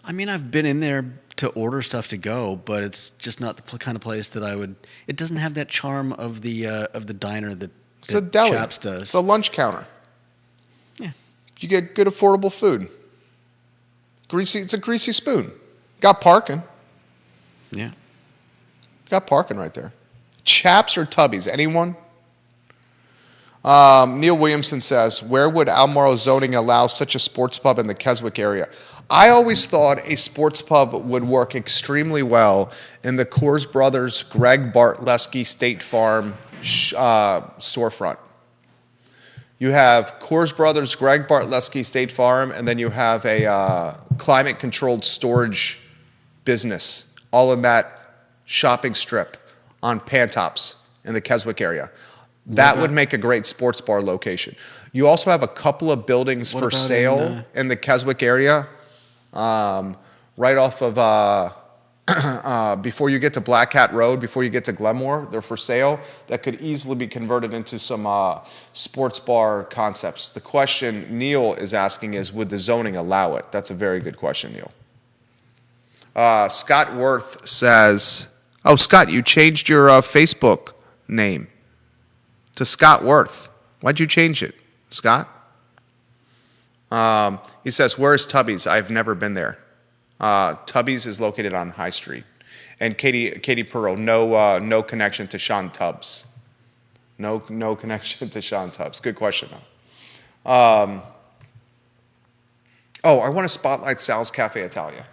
I mean, I've been in there to order stuff to go, but it's just not the kind of place that I would. It doesn't have that charm of the diner that It's a deli. Chaps does. It's a lunch counter. Yeah. You get good, affordable food. It's a greasy spoon. Got parking. Yeah. Got parking right there. Chaps or Tubby's? Anyone? Neil Williamson says, where would Almaro zoning allow such a sports pub in the Keswick area? I always thought a sports pub would work extremely well in the Coors Brothers Greg Bartlesky State Farm storefront. You have Coors Brothers Greg Bartlesky State Farm, and then you have a climate-controlled storage business all in that shopping strip on Pantops in the Keswick area. That would make a great sports bar location. You also have a couple of buildings for sale in the Keswick area, right off of before you get to Black Cat Road, before you get to Glenmore. They're for sale. That could easily be converted into some sports bar concepts. The question Neil is asking is, would the zoning allow it? That's a very good question, Neil. Scott Worth says, oh, Scott, you changed your Facebook name to Scott Worth. Why'd you change it, Scott? He says, where's Tubby's? I've never been there. Tubby's is located on High Street. And Katie Pearl, no connection to Sean Tubbs. No connection to Sean Tubbs. Good question, though. I want to spotlight Sal's Cafe Italia.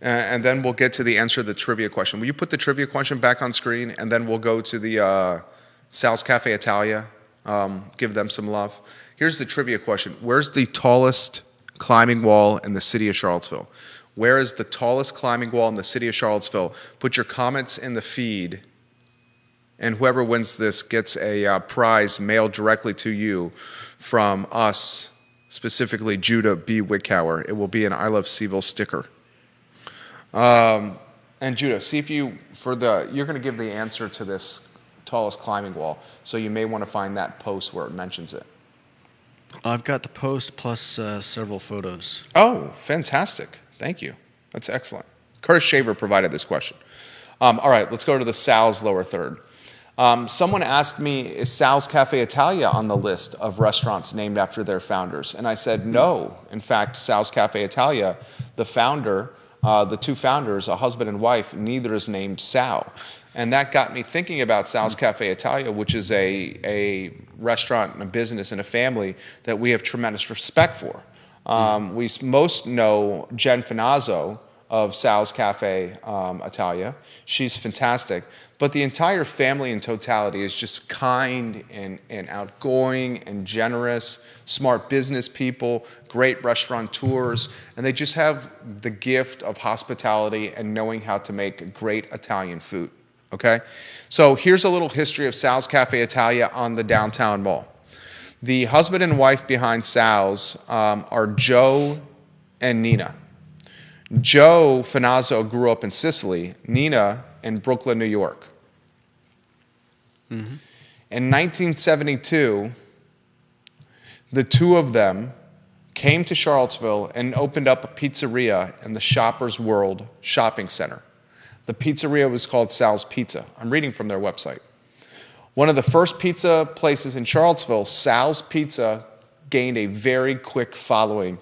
And then we'll get to the answer to the trivia question. Will you put the trivia question back on screen? And then we'll go to the Sal's Cafe Italia, give them some love. Here's the trivia question. Where's the tallest climbing wall in the city of Charlottesville? Where is the tallest climbing wall in the city of Charlottesville? Put your comments in the feed, and whoever wins this gets a prize mailed directly to you from us, specifically Judah B. Wickauer. It will be an I Love Seville sticker. And Judah, see if you're going to give the answer to this tallest climbing wall, so you may want to find that post where it mentions it. I've got the post plus several photos. Oh, fantastic. Thank you. That's excellent. Curtis Shaver provided this question. All right, let's go to the Sal's lower third. Someone asked me, is Sal's Cafe Italia on the list of restaurants named after their founders? And I said, no. In fact, Sal's Cafe Italia, the two founders, a husband and wife, neither is named Sal. And that got me thinking about Sal's Cafe Italia, which is a restaurant and a business and a family that we have tremendous respect for. We most know Jen Finazzo of Sal's Cafe Italia. She's fantastic. But the entire family in totality is just kind and outgoing and generous, smart business people, great restaurateurs, and they just have the gift of hospitality and knowing how to make great Italian food. Okay? So here's a little history of Sal's Cafe Italia on the downtown mall. The husband and wife behind Sal's are Joe and Nina. Joe Finazzo grew up in Sicily, Nina in Brooklyn, New York. Mm-hmm. In 1972, the two of them came to Charlottesville and opened up a pizzeria in the Shoppers World Shopping Center. The pizzeria was called Sal's Pizza. I'm reading from their website. One of the first pizza places in Charlottesville, Sal's Pizza gained a very quick following.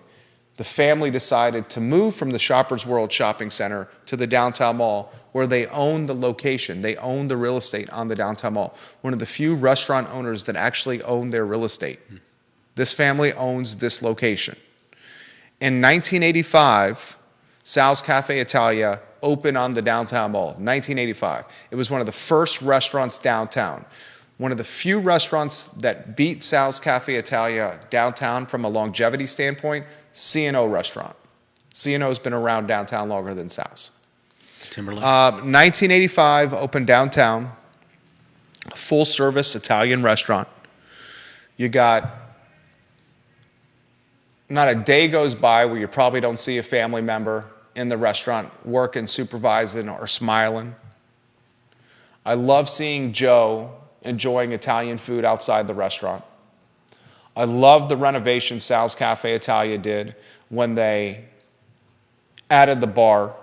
The family decided to move from the Shoppers World Shopping Center to the downtown mall, where they owned the location. They owned the real estate on the downtown mall. One of the few restaurant owners that actually own their real estate. This family owns this location. In 1985, Sal's Cafe Italia opened on the downtown mall, 1985. It was one of the first restaurants downtown. One of the few restaurants that beat Sal's Cafe Italia downtown from a longevity standpoint, C&O restaurant. C&O's been around downtown longer than Sal's. Timberlake. 1985, opened downtown, full-service Italian restaurant. You got, not a day goes by where you probably don't see a family member in the restaurant working, supervising, or smiling. I love seeing Joe enjoying Italian food outside the restaurant. I love the renovation Sal's Cafe Italia did when they added the bar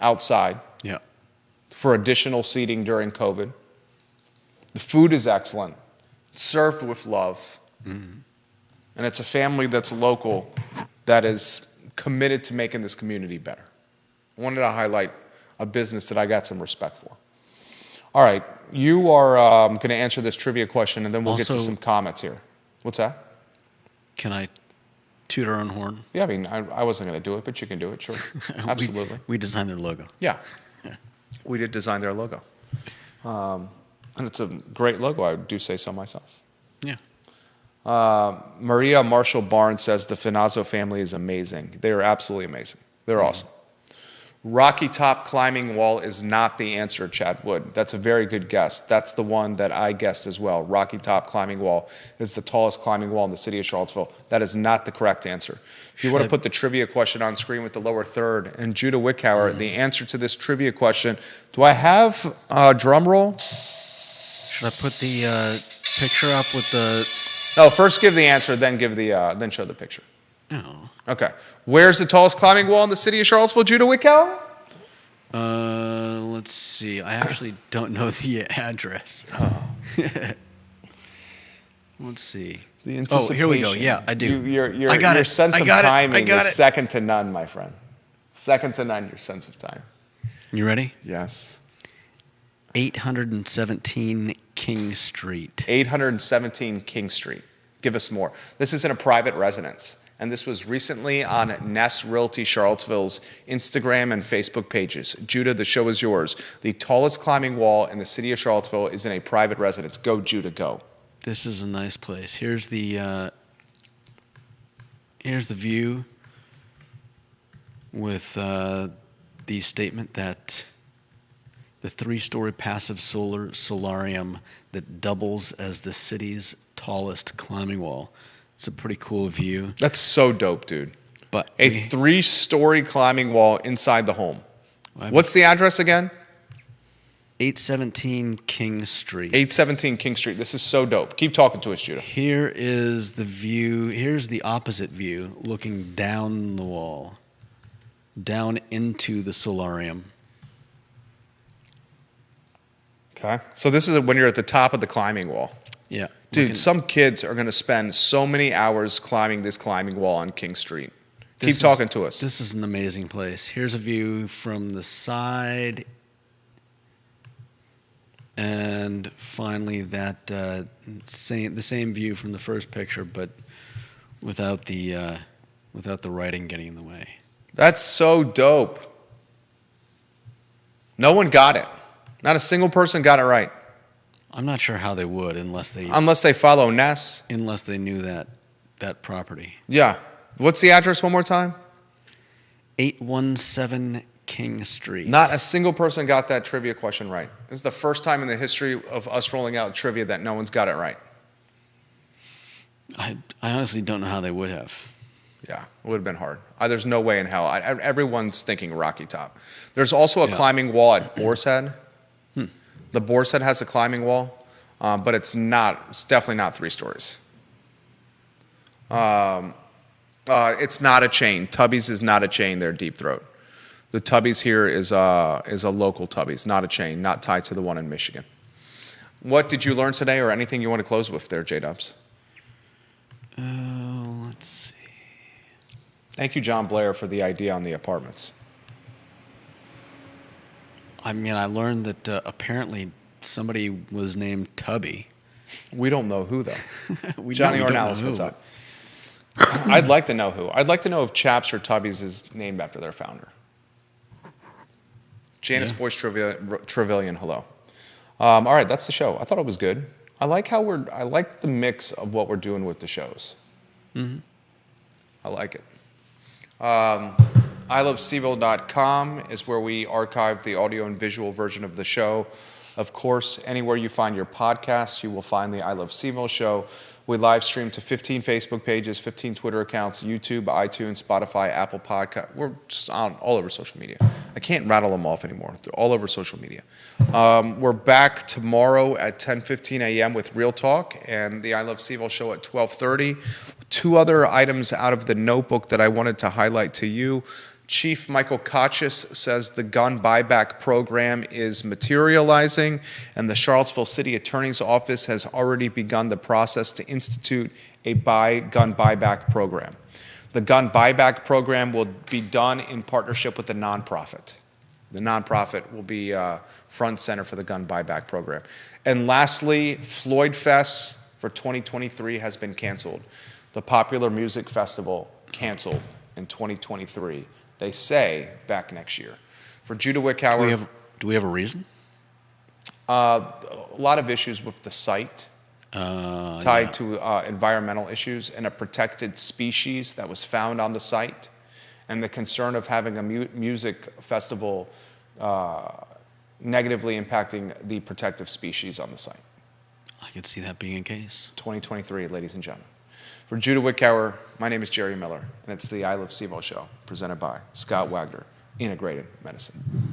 outside for additional seating during COVID. The food is excellent. It's served with love. Mm-hmm. And it's a family that's local that is committed to making this community better. I wanted to highlight a business that I got some respect for. All right, you are going to answer this trivia question, and then we'll get to some comments here. What's that? Can I toot our own horn? Yeah, I mean, I wasn't going to do it, but you can do it, sure. Absolutely. We designed their logo. Yeah. We did design their logo. And it's a great logo, I do say so myself. Yeah. Maria Marshall Barnes says the Finazzo family is amazing. They are absolutely amazing. They're awesome. Rocky Top climbing wall is not the answer, Chad Wood. That's a very good guess. That's the one that I guessed as well. Rocky Top climbing wall is the tallest climbing wall in the city of Charlottesville. That is not the correct answer. If you want to put the trivia question on screen with the lower third, and Judah Wickauer, the answer to this trivia question, do I have a drum roll? Should I put the picture up with the... No, first give the answer, then give the then show the picture. No. Okay. Where's the tallest climbing wall in the city of Charlottesville, Judah Wickow? Let's see. I actually don't know the address. Oh. Let's see. The Oh, here we go. Yeah, I do. Your I got your it. sense I of got it. timing I got is it. second to none, my friend. Second to none, your sense of time. You ready? Yes. 817 King Street. 817 King Street. Give us more. This is in a private residence, and this was recently on Nest Realty Charlottesville's Instagram and Facebook pages. Judah, the show is yours. The tallest climbing wall in the city of Charlottesville is in a private residence. Go, Judah, go. This is a nice place. Here's the view with the statement that the 3-story passive solarium that doubles as the city's tallest climbing wall. It's a pretty cool view. That's so dope, dude. But A 3-story climbing wall inside the home. Well, What's the address again? 817 King Street. 817 King Street. This is so dope. Keep talking to us, Judah. Here is the view. Here's the opposite view, looking down the wall, down into the solarium. Okay. So this is when you're at the top of the climbing wall. Yeah. Dude, some kids are going to spend so many hours climbing this climbing wall on King Street. Keep talking to us. This is an amazing place. Here's a view from the side. And finally, the same view from the first picture, but without the writing getting in the way. That's so dope. No one got it. Not a single person got it right. I'm not sure how they would unless they follow Ness. unless they knew that property. Yeah. What's the address one more time? 817 King Street. Not a single person got that trivia question right. This is the first time in the history of us rolling out trivia that no one's got it right. I honestly don't know how they would have. Yeah, it would have been hard. There's no way in hell. Everyone's thinking Rocky Top. There's also a climbing wall at Boar's Head. The Boar's Head has a climbing wall, but it's definitely not 3 stories. It's not a chain. Tubby's is not a chain. They're Deep Throat. The Tubby's here is a local Tubby's, not a chain, not tied to the one in Michigan. What did you learn today, or anything you want to close with there, J-Dubs? Let's see. Thank you, John Blair, for the idea on the apartments. I mean, I learned that apparently somebody was named Tubby. We don't know who, though. We Johnny don't know Ornalis, who. what's up? I'd like to know who. I'd like to know if Chaps or Tubby's is named after their founder. Janice Boyce Trevelyan, hello. All right, that's the show. I thought it was good. I like the mix of what we're doing with the shows. Mm-hmm. I like it. ilovesteville.com is where we archive the audio and visual version of the show. Of course, anywhere you find your podcasts, you will find the I Love Seville show. We live stream to 15 Facebook pages, 15 Twitter accounts, YouTube, iTunes, Spotify, Apple Podcast. We're just on all over social media. I can't rattle them off anymore. They're all over social media. We're back tomorrow at 10:15 a.m. with Real Talk and the I Love Seville show at 12:30. 2 other items out of the notebook that I wanted to highlight to you. Chief Michael Kachis says the gun buyback program is materializing, and the Charlottesville City Attorney's Office has already begun the process to institute a gun buyback program. The gun buyback program will be done in partnership with the nonprofit. The nonprofit will be front center for the gun buyback program. And lastly, Floyd Fest for 2023 has been canceled. The popular music festival canceled in 2023. They say back next year. For Judah Wickower, Do we have a reason? a lot of issues with the site tied to environmental issues and a protected species that was found on the site, and the concern of having a music festival negatively impacting the protective species on the site. I could see that being a case. 2023, ladies and gentlemen. For Judah Wickower, my name is Jerry Miller, and it's the I Love Seville show, presented by Scott Wagner, Integrated Medicine.